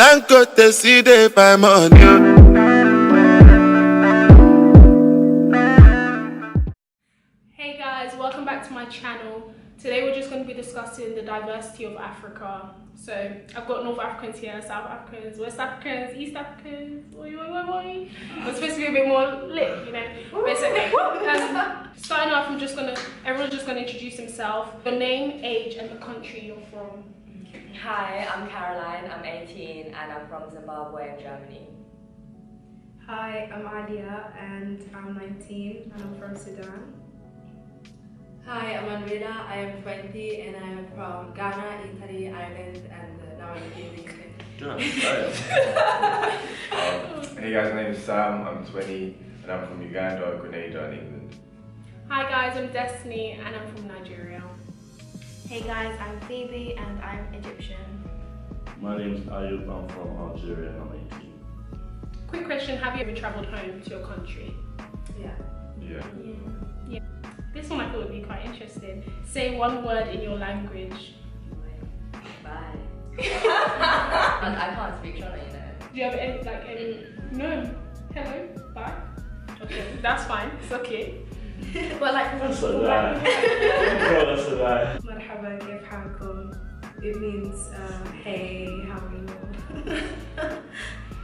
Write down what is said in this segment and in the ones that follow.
Thank God they see they find money. Hey guys, welcome back to my channel. Today we're just going to be discussing the diversity of Africa. So I've got North Africans here, South Africans, West Africans, East Africans. Oi, oi, oi, oi. We're supposed to be a bit more lit, you know. But it's okay. Starting off, everyone's just gonna introduce himself, your name, age, and the country you're from. Hi, I'm Caroline, I'm 18 and I'm from Zimbabwe in Germany. Hi, I'm Alyaa and I'm 19 and I'm from Sudan. Hi, I'm Andrea, I am 20 and I am from Ghana, Italy, Ireland, and now I'm in the UK. Hey guys, my name is Sam, I'm 20 and I'm from Uganda, Grenada and England. Hi guys, I'm Destiny and I'm from Nigeria. Hey guys, I'm Phoebe and I'm Egyptian. My name's Ayub, I'm from Algeria and I'm 18. Quick question, have you ever travelled home to your country? Yeah. This one I thought would be quite interesting. Say one word in your language. Bye. I can't speak Shona, you know. Do you have any, no, hello, bye? Okay, that's fine, it's okay. But like, That's a lie. That's a lie. Marhaba, kif halkum? It means hey, how are you?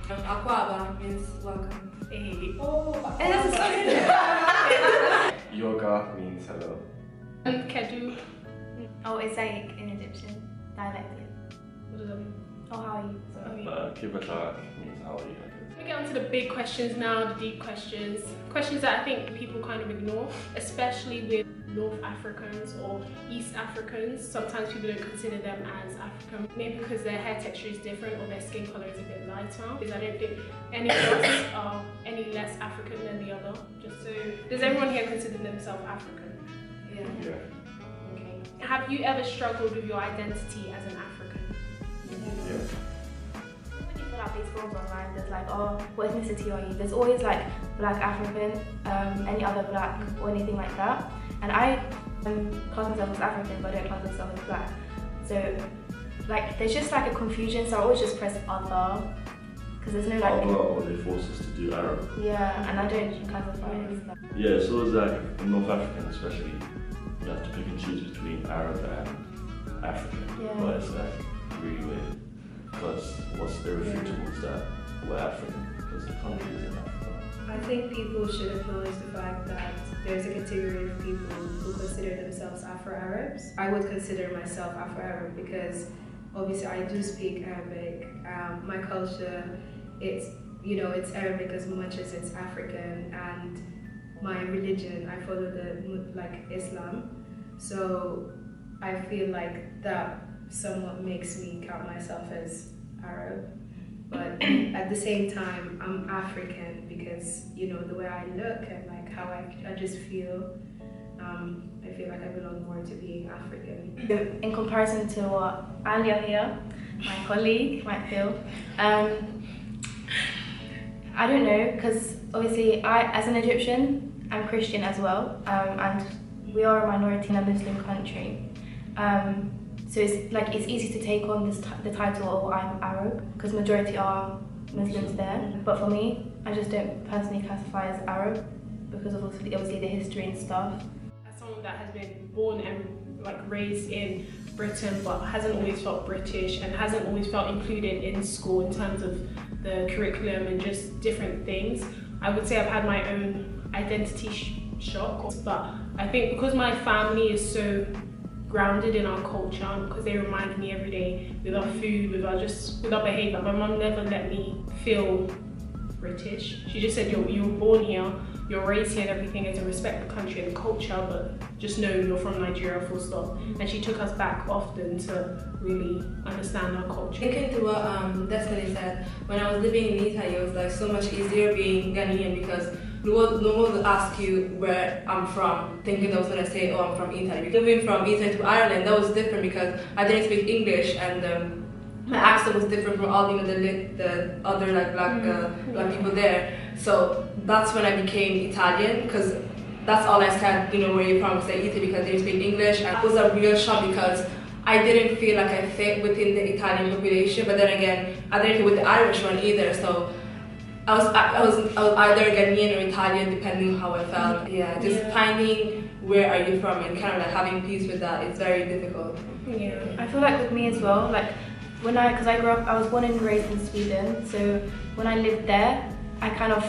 Akwaba means welcome. hey. Oh, And that's a Yoga means hello. And Kedu, Oh, it's like in Egyptian dialect. what does that mean? Oh, how are you? Sorry. Kibatak means how are you? We get on to the big questions now, the deep questions. Questions that I think people kind of ignore, especially with North Africans or East Africans. Sometimes people don't consider them as African, maybe because their hair texture is different or their skin color is a bit lighter. Because I don't think any of us are any less African than the other. Just so, does everyone here consider themselves African? Yeah. Okay. Have you ever struggled with your identity as an African? Yeah. When you fill out these forms online, there's like, oh, what ethnicity are you? There's always like black African, any other black or anything like that. And I class myself as African, but I don't class myself as black. So like there's just like a confusion, so I always just press other, because there's no like... Other, or they force us to do Arab. Yeah, and I don't classify it as that. Yeah, so it's like in North African especially, you have to pick and choose between Arab and African. Yeah. But it's like really weird, because what's irrefutable is that we're African, because the country is in Africa. I think people should acknowledge the fact that there's a category of people who consider themselves Afro-Arabs. I would consider myself Afro-Arab because obviously I do speak Arabic. My culture, it's Arabic as much as it's African, and my religion, I follow Islam. So I feel like that somewhat makes me count myself as Arab. But at the same time, I'm African because, the way I look and like how I just feel, I feel like I belong more to being African. In comparison to what Alyaa here, my colleague, might feel, I don't know, because obviously as an Egyptian, I'm Christian as well, and we are a minority in a Muslim country. So it's easy to take on the title of I'm Arab, because majority are Muslims there. But for me, I just don't personally classify as Arab because of obviously the history and stuff. As someone that has been born and raised in Britain but hasn't always felt British and hasn't always felt included in school in terms of the curriculum and just different things, I would say I've had my own identity shock. But I think because my family is so grounded in our culture, because they remind me every day with our food, with our behaviour. My mum never let me feel British. She just said, you were born here, you're raised here and everything, and to respect the country and the culture, but just know you're from Nigeria, full stop. And she took us back often to really understand our culture. Thinking to what Destiny said, when I was living in Italy, it was like so much easier being Ghanaian because no one would ask you where I'm from, thinking that was when I say, oh, I'm from Italy. Moving from Italy to Ireland, that was different because I didn't speak English and my accent was different from all the other black people there. So that's when I became Italian, because that's all I said, where you're from, because I Italy because I didn't speak English. And it was a real shock because I didn't feel like I fit within the Italian population, but then again, I didn't fit with the Irish one either, so I was either Ghanaian or Italian depending on how I felt. Yeah, just finding where are you from and kind of like having peace with that is very difficult. Yeah, I feel like with me as well, like because I grew up, I was born and raised in Sweden, so when I lived there, I kind of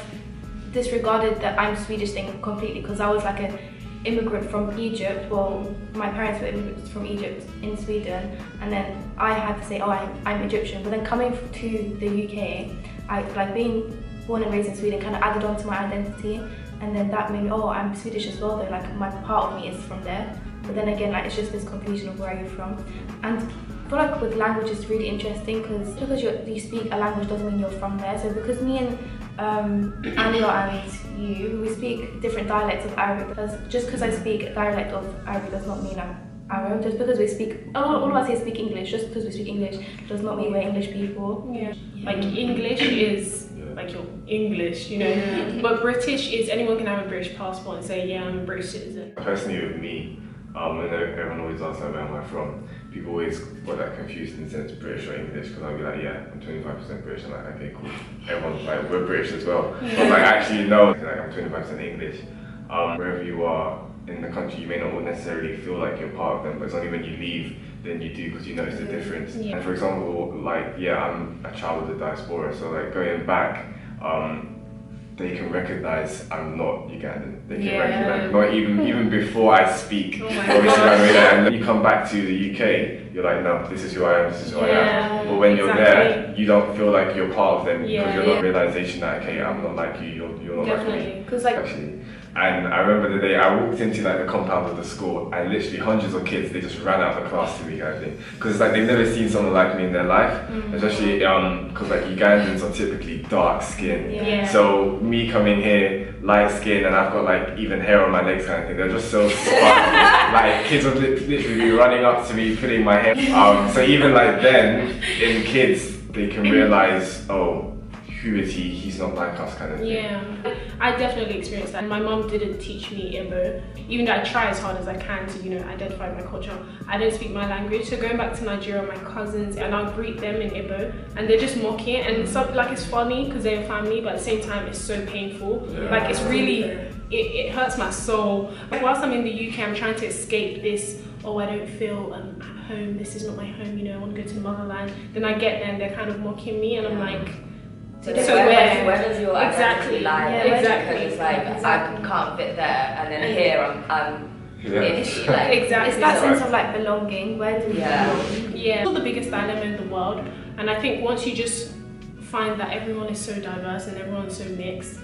disregarded the I'm Swedish thing completely because I was like an immigrant from Egypt. Well, my parents were immigrants from Egypt in Sweden, and then I had to say, oh, I'm Egyptian. But then coming to the UK, I like being born and raised in Sweden kind of added on to my identity, and then that made me, oh, I'm Swedish as well though, like my part of me is from there. But then again, like it's just this confusion of where are you from. And I feel like with language it's really interesting because you speak a language doesn't mean you're from there. So because me and Alyaa and you, we speak different dialects of Arabic. Just because I speak a dialect of Arabic does not mean I'm Arab. Just because we speak, all of us here speak English, just because we speak English does not mean we're English people. Yeah. Like English is like your English, you know, but British is anyone can have a British passport and say, yeah, I'm a British citizen. Personally with me, and everyone always asks like, where am I from? People always got that confused in the sense British or English, because I'll be like, yeah, I'm 25% British. I'm like, okay, cool. Everyone's like, we're British as well. But like, actually, no, like, I'm 25% English. Wherever you are in the country, you may not necessarily feel like you're part of them, but it's only when you leave, then you do, because you notice the difference. Yeah. And for example, like, yeah, I'm a child of the Diaspora, so like going back, they can recognize I'm not Ugandan. They can recognize, not even before I speak. Oh my Obviously, gosh. and then you come back to the UK, you're like, no, this is who I am, this is who I am. But when you're there, you don't feel like you're part of them because you're not realization that, okay, I'm not like you, you're not like me. Because like, Actually. And I remember the day I walked into like the compound of the school and literally hundreds of kids, they just ran out of the class to me kind of thing. Because it's like they've never seen someone like me in their life, especially because like Ugandans are typically dark skinned. Yeah. So me coming here, light skin, and I've got like even hair on my legs kind of thing, they're just so sparkly. Like kids would literally be running up to me, putting my hair. So even like then, in kids, they can realize, oh, who is he? He's not like us kind of thing. Yeah, I definitely experienced that. My mom didn't teach me Igbo, even though I try as hard as I can to, you know, identify my culture. I don't speak my language, so going back to Nigeria, my cousins, and I'll greet them in Igbo, and they're just mocking it, and so, like it's funny because they're family, but at the same time it's so painful. Like it's really, it hurts my soul. Like, whilst I'm in the UK, I'm trying to escape this, oh, I don't feel at home, this is not my home, you know, I want to go to the motherland. Then I get there and they're kind of mocking me, and I'm like, so where does your identity lie? Yeah, exactly. Because it's like, I can't fit there, and then here I'm it's like, exactly. It's that sense of like belonging. Where do we belong? Yeah, it's not the biggest dilemma in the world, and I think once you just find that everyone is so diverse and everyone's so mixed,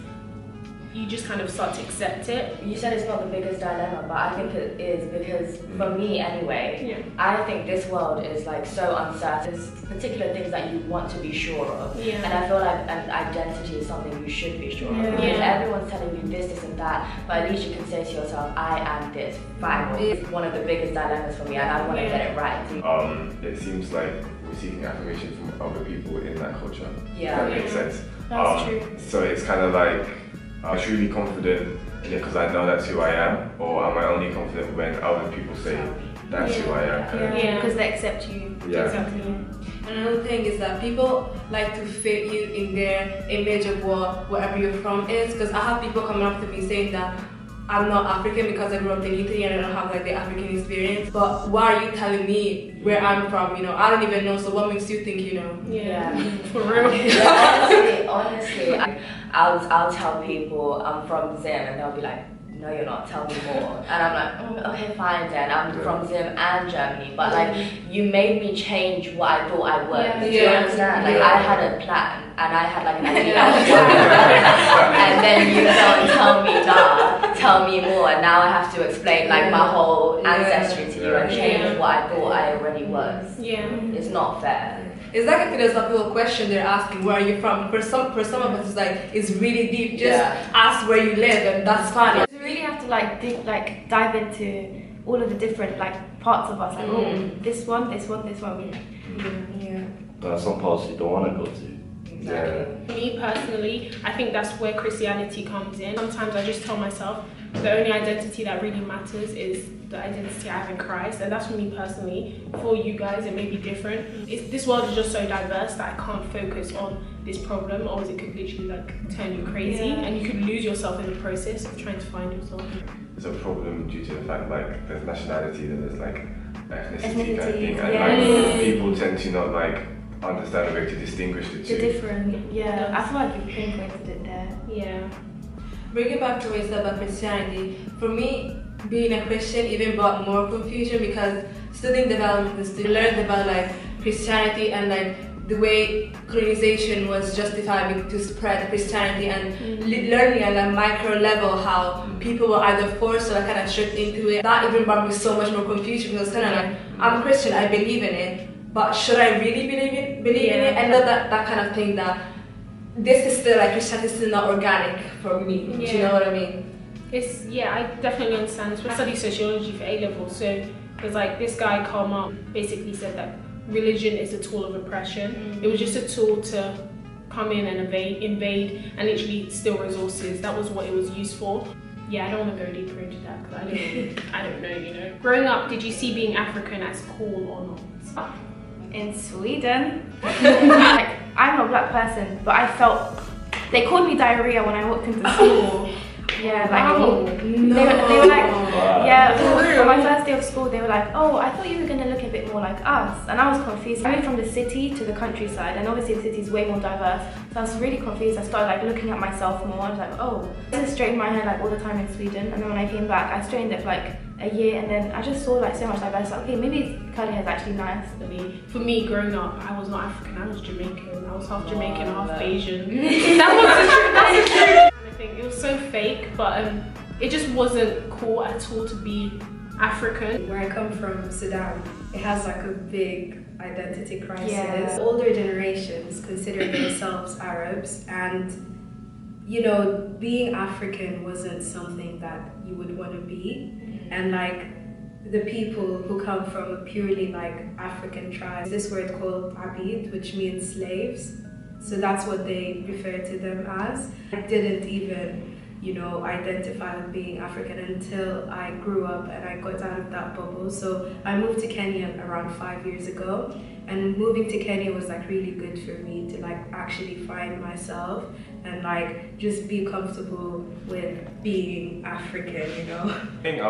you just kind of start to accept it. You said it's not the biggest dilemma, but I think it is, because for me anyway, I think this world is like so uncertain. There's particular things that you want to be sure of, and I feel like an identity is something you should be sure of. Because everyone's telling you this and that, but at least you can say to yourself, I am this. Fine. It's one of the biggest dilemmas for me, and I want to get it right. It seems like we're seeking affirmation from other people in that culture. Yeah, if that makes sense. That's true. So it's kind of like, I'm truly confident because I know that's who I am, or am I only confident when other people say that's who I am? Because they accept you. Exactly. And another thing is that people like to fit you in their image of wherever you're from is, because I have people coming up to me saying that I'm not African because I grew up in Italy and I don't have like the African experience. But why are you telling me where I'm from? You know, I don't even know. So what makes you think you know? Yeah. For real. Yeah, honestly, I'll tell people I'm from Zim, and they'll be like, no, you're not, tell me more. And I'm like, okay, fine then, I'm from Zim and Germany, but like, you made me change what I thought I was. Do you understand? Like, I had a plan, and I had like an idea. And then you don't tell me that, tell me more, and now I have to explain like my whole ancestry to you and change what I thought I already was. It's not fair. It's like a philosophical question they're asking, where are you from? For some of us, it's like, it's really deep. Just ask where you live, and that's fine. You really have to like dive into all of the different like parts of us. Like, oh, this one. There are some parts you don't want to go to. Exactly. Me personally, I think that's where Christianity comes in. Sometimes I just tell myself the only identity that really matters is the identity I have in Christ, and that's for me personally. For you guys, it may be different. This world is just so diverse that I can't focus on this problem, or it could literally like turn you crazy, and you could lose yourself in the process of trying to find yourself. It's a problem due to the fact like there's nationality, then there's like ethnicity kind of thing, and yes. like people tend to not like understand the way to distinguish the two. The different, yeah. I feel like you pinpointed it there. Yeah. Bringing back to what you said about Christianity, for me, being a Christian even brought more confusion because studying development, you learned about like Christianity and like the way colonization was justified to spread Christianity, and learning at a micro level how people were either forced or like kind of tricked into it. That even brought me so much more confusion because it's kind of like, I'm Christian, I believe in it, but should I really believe in it? And that kind of thing that this is still like Christianity is still not organic for me. Do you know what I mean? I definitely understand. I study sociology for A-level, so because like this guy Karl Marx basically said that religion is a tool of oppression. It was just a tool to come in and invade and literally steal resources. That was what it was used for. Yeah, I don't want to go deeper into that because I don't know, you know. Growing up, did you see being African as cool or not? In Sweden, like, I'm a black person, but I felt, they called me diarrhea when I walked into school. Yeah, like, they were like, yeah, on my first day of school, they were like, oh, I thought you were going to look a bit more like us. And I was confused. I moved from the city to the countryside, and obviously the city is way more diverse. So I was really confused. I started like looking at myself more. I was like, oh, I just straightened my hair like all the time in Sweden. And then when I came back, I straightened it for like a year, and then I just saw like so much diversity. Like, okay, maybe curly hair is actually nice. For me, growing up, I was not African, I was Jamaican. I was half Jamaican, half Asian. That was the truth. I think it was so fake, but it just wasn't cool at all to be African. Where I come from, Sudan, it has like a big identity crisis. Yeah. Older generations consider themselves Arabs, and you know, being African wasn't something that you would want to be. And like the people who come from a purely like African tribe, this word called abid, which means slaves. So that's what they refer to them as. I didn't even, you know, identify with being African until I grew up and I got out of that bubble. So I moved to Kenya around 5 years ago, and moving to Kenya was like really good for me to like actually find myself and like just be comfortable with being African, you know. I think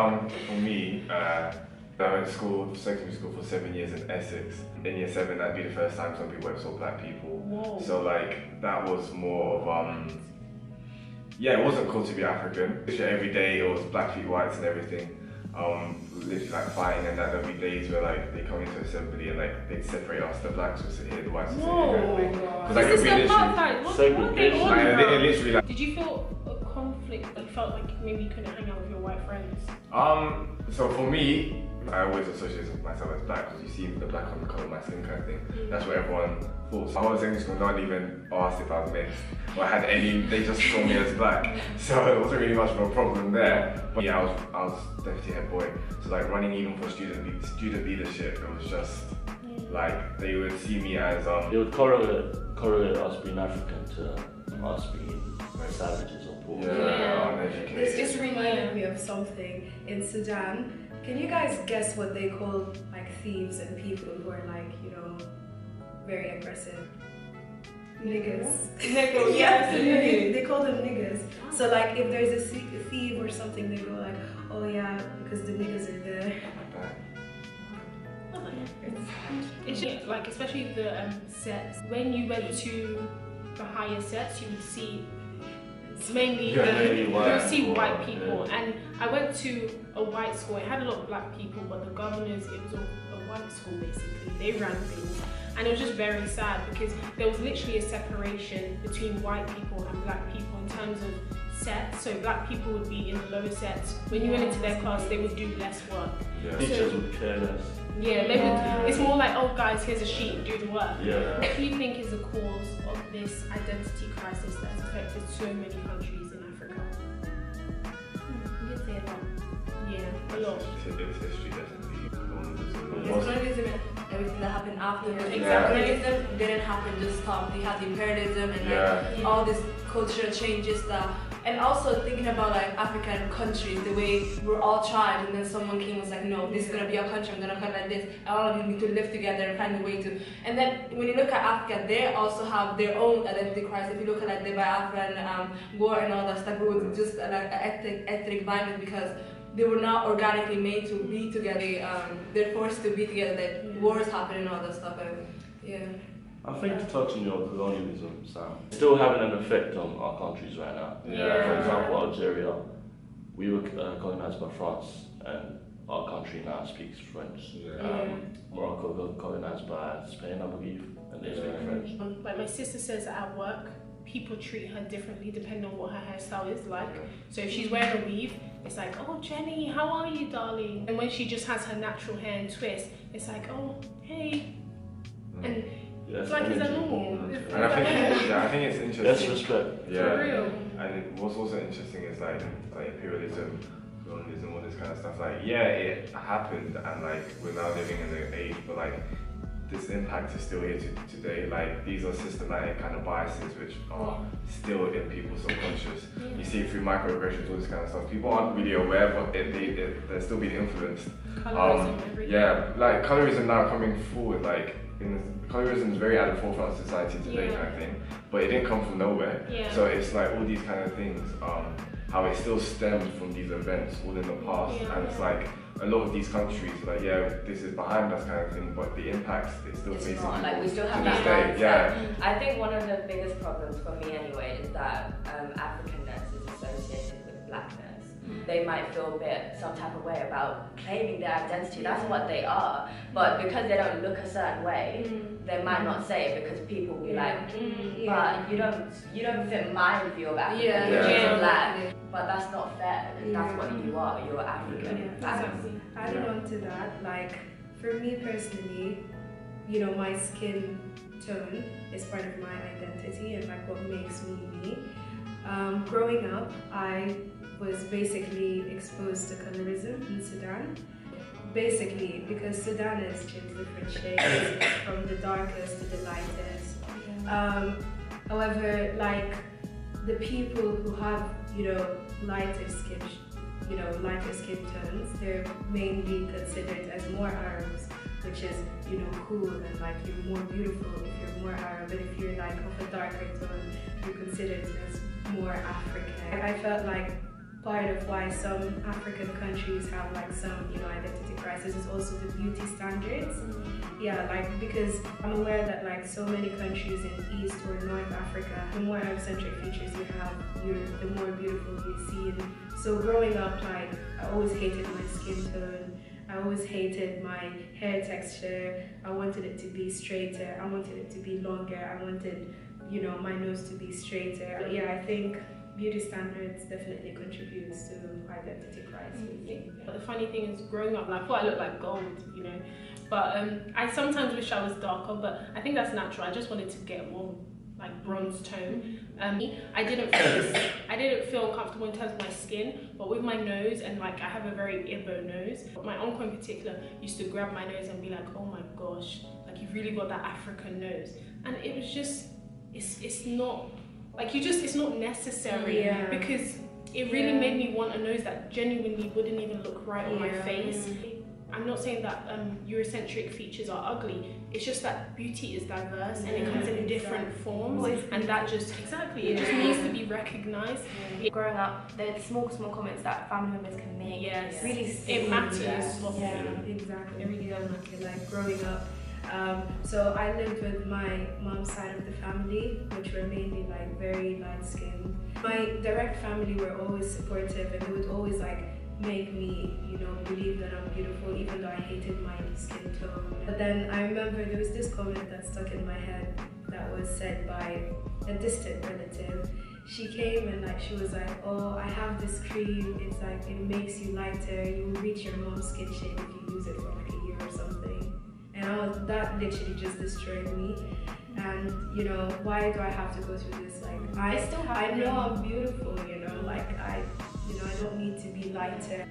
for me, I went to school, secondary school for 7 years in Essex. In year 7, that'd be the first time some people ever saw black people. Whoa. So like that was more of yeah, it wasn't cool to be African. Literally every day it was black feet, whites and everything. Literally like fighting, and that there'd be days where like they come into assembly and like they'd separate us, the blacks would sit here, the whites would sit here. Because like This is it'd be the literally apartheid. What segregation. they on like, about? it literally like Did you feel a conflict? You felt like maybe you couldn't hang out with your white friends? so for me, I always associate myself as black because you see the black on the colour of my skin kind of thing. That's what everyone thought. So I was in school, no one even asked if I was mixed or I had any, they just saw me as black. So it wasn't really much of a problem there. But yeah, I was definitely head boy. So like running even for student leadership, it was just like they would see me as They would correlate us being African to us being savages or poor. uneducated. This reminded me of something in Sudan. Can you guys guess what they call like thieves and people who are like, you know, very aggressive? Niggas. Yeah, They call them niggas. So like if there's a thief or something, they go like, oh yeah, because the niggas are there. It's just, like, especially the sets. When you went to the higher sets, you would see mainly you would see white people. And I went to a white school. It had a lot of black people, but the governors, it was a white school basically. They ran things, and it was just very sad because there was literally a separation between white people and black people in terms of sets. So black people would be in the lower sets. When you went into their class, they would do less work. Teachers would care less. Yeah, they would, it's more like, oh guys, here's a sheet, do the work. Yeah. What do you think is the cause of this identity crisis that has affected so many countries in Africa? You did say a lot. Yeah, a lot. It's history, definitely. Colonialism everything that happened after. Exactly. Colorism didn't happen just stop. You had imperialism and like all these cultural changes that, and also thinking about like African countries, the way we're all tribes, and then someone came and was like, no, this is gonna be our country, I'm gonna cut like this, and all of you need to live together and find a way to. And then when you look at Africa, they also have their own identity crisis. If you look at like the Biafran war and all that stuff, it was just like ethnic violence because they were not organically made to be together. They're forced to be together. That wars happen and all that stuff. And, I think to touch on your colonialism, Sam, it's still having an effect on our countries right now. For example, Algeria, we were colonized by France, and our country now speaks French. Morocco got colonized by Spain, I believe, and they speak French. Like my sister says at work, people treat her differently depending on what her hairstyle is like. So if she's wearing a weave, it's like, oh Jenny, how are you, darling? And when she just has her natural hair and twist, it's like, oh, hey. And it's like, is that normal? And I think it's interesting. That's respect. Yeah. For real. And what's also interesting is like imperialism, colonialism, all this kind of stuff. Like, yeah, it happened, and like we're now living in an age, but like this impact is still here today. Like these are systematic kind of biases which are still in people's subconscious. You see it through microaggressions, all this kind of stuff. People aren't really aware, but they're still being influenced. Colorism, everything. Yeah, like colorism now coming forward, like colorism is very at the forefront of society today, kind of thing. But it didn't come from nowhere. So it's like all these kind of things, how it still stems from these events all in the past, and it's like a lot of these countries, like this is behind us kind of thing, but the impacts it's still facing. Not, like we still have to this that day. mindset. I think one of the biggest problems for me anyway is that Africanness is associated with blackness. They might feel a bit some type of way about claiming their identity. That's what they are, but because they don't look a certain way, they might not say it because people will be like, but you don't fit my view of Africa. You're black. But that's not fair because that's what you are. You're African. Adding on to that, like for me personally, you know, my skin tone is part of my identity and like what makes me me. Growing up, I was basically exposed to colorism in Sudan. Basically, because Sudan is in different shades, from the darkest to the lightest. However, like the people who have, you know, lighter skin tones, they're mainly considered as more Arabs, which is, you know, cool and like you're more beautiful if you're more Arab, but if you're like of a darker tone, you're considered as more African. I felt like part of why some African countries have like some, you know, identity crisis is also the beauty standards. Yeah, like because I'm aware that like so many countries in East or North Africa, the more Arab-centric features you have, the more beautiful you see. And so growing up, like I always hated my skin tone. I always hated my hair texture. I wanted it to be straighter. I wanted it to be longer. I wanted, you know, my nose to be straighter. But yeah, I think beauty standards definitely contributes to identity crisis. But the funny thing is, growing up, I thought I looked like gold, you know. But I sometimes wish I was darker, but I think that's natural. I just wanted to get more like bronze tone. I didn't feel comfortable in terms of my skin, but with my nose, and like I have a very Igbo nose. My uncle in particular used to grab my nose and be like, oh my gosh, like you've really got that African nose. And it was just, it's not, like it's not necessary, because it really made me want a nose that genuinely wouldn't even look right on my face. I'm not saying that Eurocentric features are ugly, it's just that beauty is diverse and it comes in different forms, and that just, it just needs to be recognised. Growing up, the small comments that family members can make, really it matters. Exactly, it really does matter, like growing up. So I lived with my mom's side of the family, which were mainly like very light skinned. My direct family were always supportive and they would always like make me, you know, believe that I'm beautiful even though I hated my skin tone. But then I remember there was this comment that stuck in my head that was said by a distant relative. She came and like she was like, oh, I have this cream, it's like it makes you lighter, you will reach your mom's skin shade if you use it for like a year or something. And that literally just destroyed me. And you know, why do I have to go through this? Like I know I'm beautiful, you know, like I don't need to be lighter.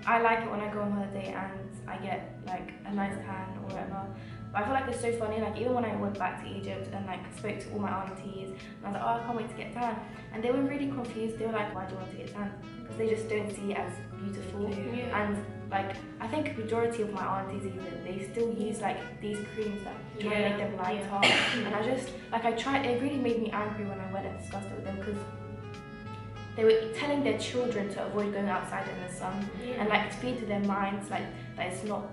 I like it when I go on holiday and I get like a nice tan or whatever, But I feel like it's so funny, like even when I went back to Egypt and like spoke to all my aunties, and I was like, oh, I can't wait to get tan. And they were really confused. They were like, why do you want to get tan? Because they just don't see it as beautiful. And like, I think majority of my aunties even, they still use like these creams that try to make them lighter. And I just, like it really made me angry when I went and discussed it with them, because they were telling their children to avoid going outside in the sun and like to feed to their minds like that it's not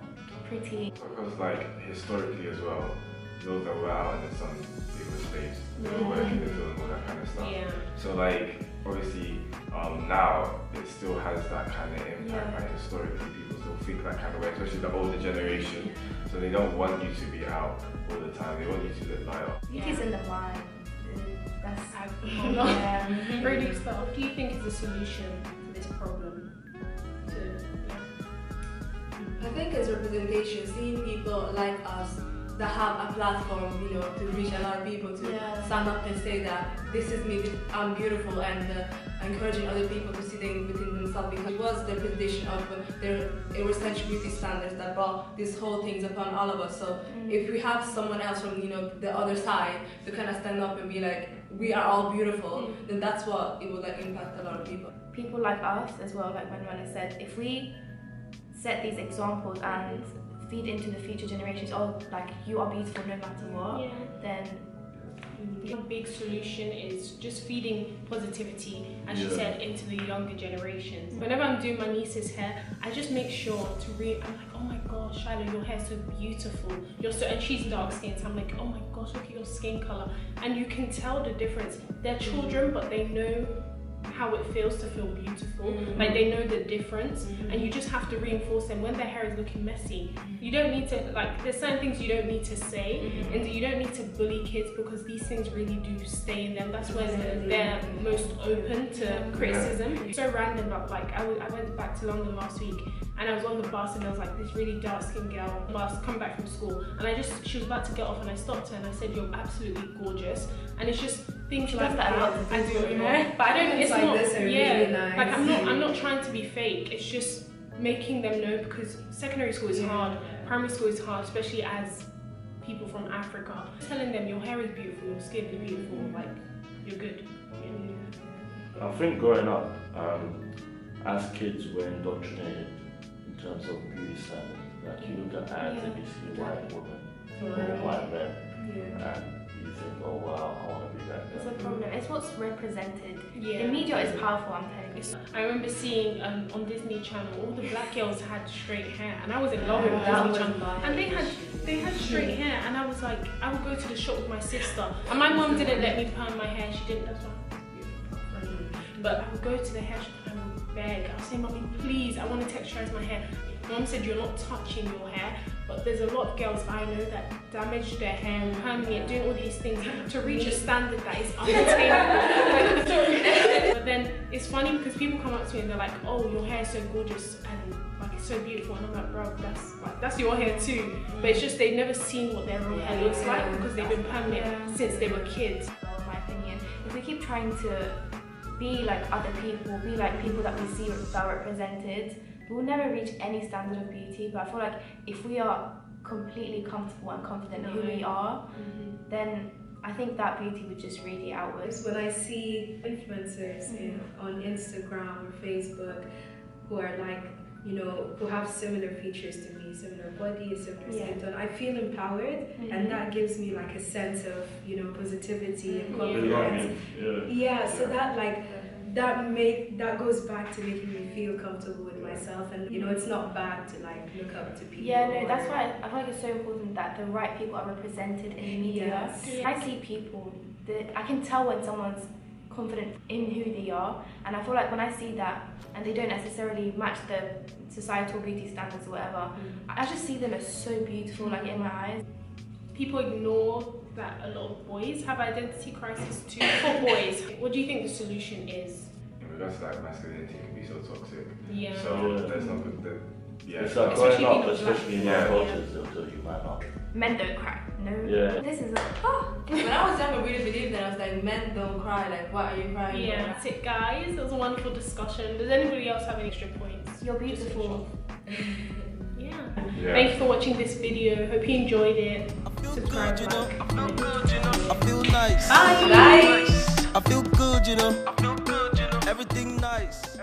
pretty. Because like historically as well, those that were out in the sun, they were slaves. They were working the field and all that kind of stuff. So like obviously now it still has that kind of impact. Like historically people still think that kind of way, especially the older generation. So they don't want you to be out all the time. They want you to live lighter. Beauty's in the mind. That's Really stuff. What do you think is the solution to this problem? I think it's representation, seeing people like us that have a platform, you know, to reach a lot of people, to stand up and say that this is me, I'm beautiful, and encouraging other people to see them within themselves, because it was the representation of their essential beauty standards that brought these whole things upon all of us. So if we have someone else from, you know, the other side to kind of stand up and be like, we are all beautiful, then that's what it will like impact a lot of people. People like us as well, like when I said, if we set these examples and feed into the future generations, oh, like you are beautiful no matter what, then the big solution is just feeding positivity, as you said, into the younger generations. Whenever I'm doing my niece's hair, I just make sure to I'm like, oh my gosh, Shiloh, your hair's so beautiful. And she's dark skinned, so I'm like, oh my gosh, look at your skin color. And you can tell the difference. They're children, but they know how it feels to feel beautiful. Like they know the difference, and you just have to reinforce them when their hair is looking messy. You don't need to, like, there's certain things you don't need to say, and you don't need to bully kids, because these things really do stay in them. That's when they're most open to criticism. It's so random, but like I went back to London last week, and I was on the bus, and there was like this really dark skinned girl bus come back from school, and she was about to get off, and I stopped her and I said, you're absolutely gorgeous. And it's just things like that. I do, but I don't. It's like not. This are really nice. Like I'm not trying to be fake. It's just making them know, because secondary school is hard, primary school is hard, especially as people from Africa. Telling them your hair is beautiful, your skin is beautiful, like you're good. I think growing up, as kids, we're indoctrinated in terms of beauty standards. Like you look at ads and you see white women or white men, and you think, oh wow, I want to be that. It's a problem. It's what's represented. The media is powerful, I'm telling you. I remember seeing on Disney Channel, all the black girls had straight hair, and I was in love with Disney Channel. And they had straight hair, and I was like, I would go to the shop with my sister, and my mom didn't let me perm my hair. She didn't. That's why. But I would go to the hair shop and I would beg. I would say, Mommy, please, I want to texturize my hair. Mom said, you're not touching your hair. But there's a lot of girls I know that damage their hair, perming it, doing all these things to reach a standard that is unattainable. But then it's funny because people come up to me and they're like, oh, your hair is so gorgeous and like it's so beautiful. And I'm like, bro, that's your hair too. But it's just they've never seen what their real hair looks like because they've been perming it since they were kids. In my opinion, if we keep trying to be like other people, be like people that we see that are represented, we'll never reach any standard of beauty. But I feel like if we are completely comfortable and confident in who we are, then I think that beauty would just radiate outwards. When I see influencers on Instagram or Facebook who are like, you know, who have similar features to me, similar body, similar skin tone, I feel empowered, and that gives me like a sense of, you know, positivity and confidence. So that like that goes back to making me feel comfortable with myself, and you know, it's not bad to like look up to people. That's why I feel like it's so important that the right people are represented in the media. I see people that I can tell when someone's confident in who they are, and I feel like when I see that and they don't necessarily match the societal beauty standards or whatever, I just see them as so beautiful, like in my eyes. People ignore that a lot of boys have identity crisis too. For boys, what do you think the solution is? In regards to like masculinity can be so toxic. So there's not good. It's like growing up, especially in our cultures, they'll tell you man up. Men don't cry. No. This is when I was young, I really believed that. I was like, men don't cry. Like, what are you crying for? That's it, guys. It was a wonderful discussion. Does anybody else have any extra points? You're beautiful. Yeah. Thank you for watching this video. Hope you enjoyed it. Subscribe, like, comment. I feel nice. Bye. Bye. I feel good, you know. Everything nice.